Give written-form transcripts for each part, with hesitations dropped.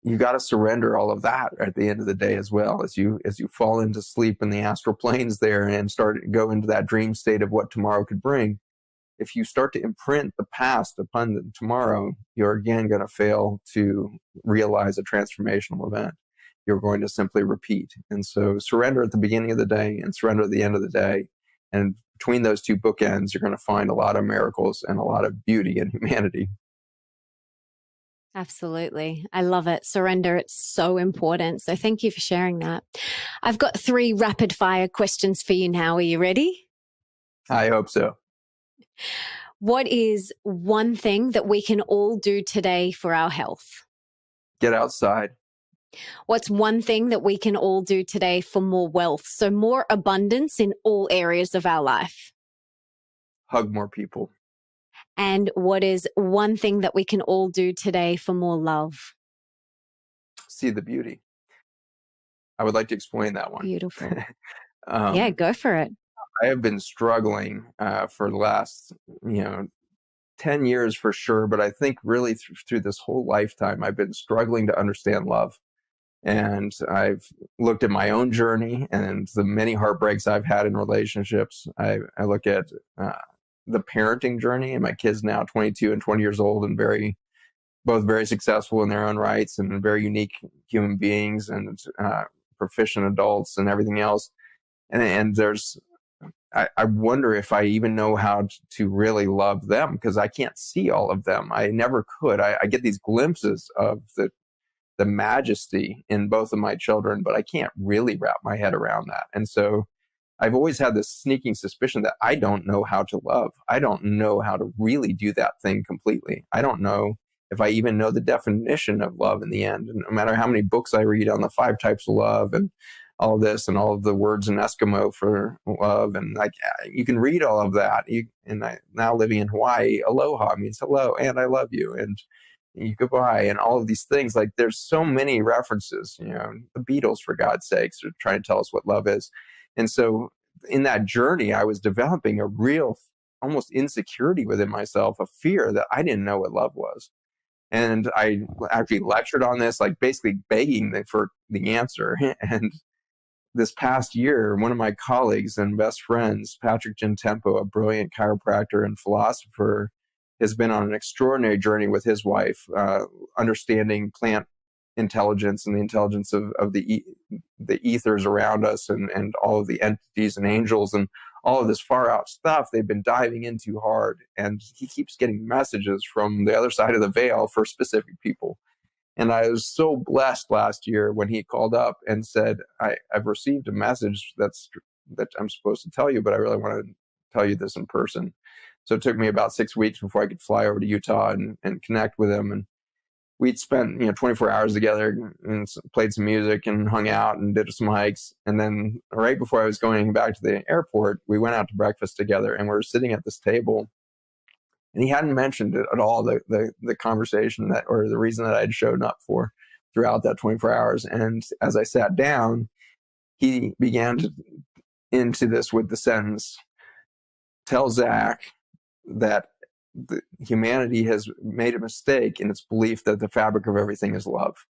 you got to surrender all of that at the end of the day as well, as you fall into sleep in the astral planes there and start to go into that dream state of what tomorrow could bring. If you start to imprint the past upon the tomorrow, you're again going to fail to realize a transformational event. You're going to simply repeat. And so surrender at the beginning of the day and surrender at the end of the day. And between those two bookends, you're going to find a lot of miracles and a lot of beauty in humanity. Absolutely. I love it. Surrender. It's so important. So thank you for sharing that. I've got 3 rapid fire questions for you now. Are you ready? I hope so. What is one thing that we can all do today for our health? Get outside. What's one thing that we can all do today for more wealth? So more abundance in all areas of our life. Hug more people. And what is one thing that we can all do today for more love? See the beauty. I would like to explain that one. Beautiful. Yeah, go for it. I have been struggling for the last, 10 years for sure, but I think really through this whole lifetime, I've been struggling to understand love. And I've looked at my own journey and the many heartbreaks I've had in relationships. I look at the parenting journey, and my kids now 22 and 20 years old and both very successful in their own rights and very unique human beings and proficient adults and everything else. And I wonder if I even know how to really love them, because I can't see all of them. I never could. I get these glimpses of the majesty in both of my children, but I can't really wrap my head around that. And so I've always had this sneaking suspicion that I don't know how to love. I don't know how to really do that thing completely. I don't know if I even know the definition of love in the end. And no matter how many books I read on the 5 types of love and all of this and all of the words in Eskimo for love, and you can read all of that. Now living in Hawaii, aloha means hello and I love you, and goodbye, and all of these things. Like, there's so many references. The Beatles, for God's sakes, are trying to tell us what love is. And so in that journey, I was developing a real almost insecurity within myself, a fear that I didn't know what love was. And I actually lectured on this, like basically begging for the answer. And this past year, one of my colleagues and best friends, Patrick Gentempo, a brilliant chiropractor and philosopher, has been on an extraordinary journey with his wife, understanding plant intelligence and the intelligence of the ethers around us and all of the entities and angels and all of this far out stuff they've been diving into hard. And he keeps getting messages from the other side of the veil for specific people. And I was so blessed last year when he called up and said, I've received a message that I'm supposed to tell you, but I really want to tell you this in person. So it took me about 6 weeks before I could fly over to Utah and connect with him. And we'd spent 24 hours together and played some music and hung out and did some hikes. And then right before I was going back to the airport, we went out to breakfast together, and we were sitting at this table. And he hadn't mentioned it at all, the conversation or the reason that I'd shown up for throughout that 24 hours. And as I sat down, he began into this with the sentence, "Tell Zach that humanity has made a mistake in its belief that the fabric of everything is love."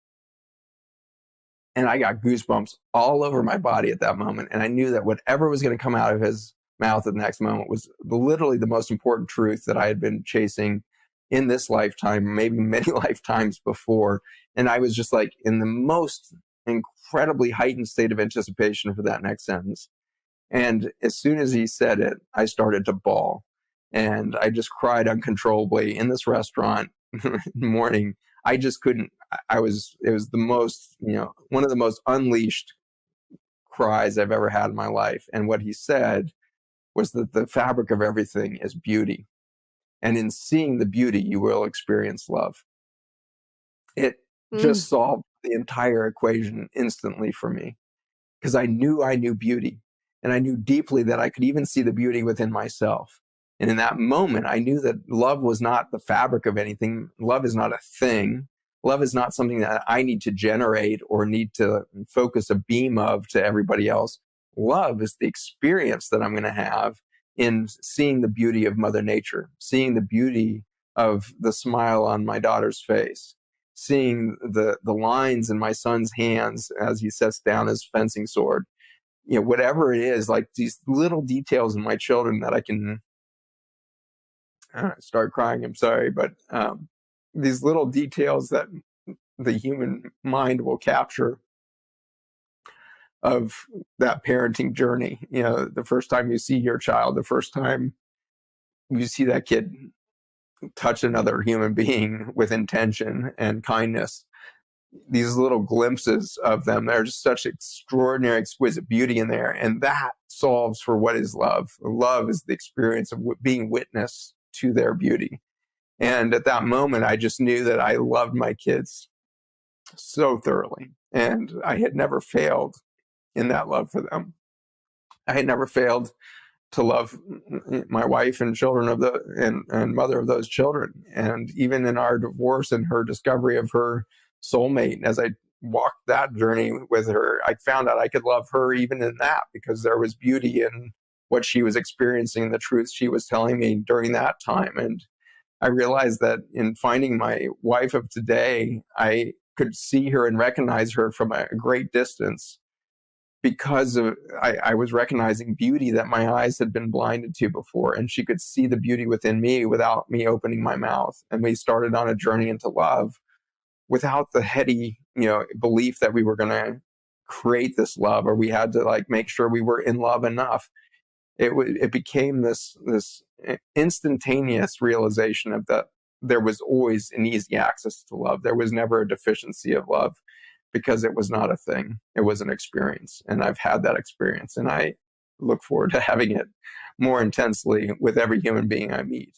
And I got goosebumps all over my body at that moment. And I knew that whatever was going to come out of his mouth at the next moment was literally the most important truth that I had been chasing in this lifetime, maybe many lifetimes before. And I was just like in the most incredibly heightened state of anticipation for that next sentence. And as soon as he said it, I started to bawl. And I just cried uncontrollably in this restaurant in the morning. I just couldn't, it was the most, one of the most unleashed cries I've ever had in my life. And what he said was that the fabric of everything is beauty. And in seeing the beauty, you will experience love. It just solved the entire equation instantly for me, because I knew beauty. And I knew deeply that I could even see the beauty within myself. And in that moment, I knew that love was not the fabric of anything. Love is not a thing. Love is not something that I need to generate or need to focus a beam of to everybody else. Love is the experience that I'm going to have in seeing the beauty of Mother Nature, seeing the beauty of the smile on my daughter's face, seeing the lines in my son's hands as he sets down his fencing sword, whatever it is, like these little details in my children that I can start crying. I'm sorry, but these little details that the human mind will capture of that parenting journey. The first time you see your child, the first time you see that kid touch another human being with intention and kindness, these little glimpses of them, there's just such extraordinary, exquisite beauty in there. And that solves for what is love. Love is the experience of being witness to their beauty. And at that moment, I just knew that I loved my kids so thoroughly. And I had never failed in that love for them. I had never failed to love my wife and children and mother of those children. And even in our divorce and her discovery of her soulmate, as I walked that journey with her, I found out I could love her even in that, because there was beauty in what she was experiencing, the truth she was telling me during that time. And I realized that in finding my wife of today, I could see her and recognize her from a great distance, because I was recognizing beauty that my eyes had been blinded to before, and she could see the beauty within me without me opening my mouth. And we started on a journey into love without the heady, belief that we were going to create this love, or we had to make sure we were in love enough. It became this instantaneous realization of that there was always an easy access to love. There was never a deficiency of love, because it was not a thing. It was an experience. And I've had that experience, and I look forward to having it more intensely with every human being I meet.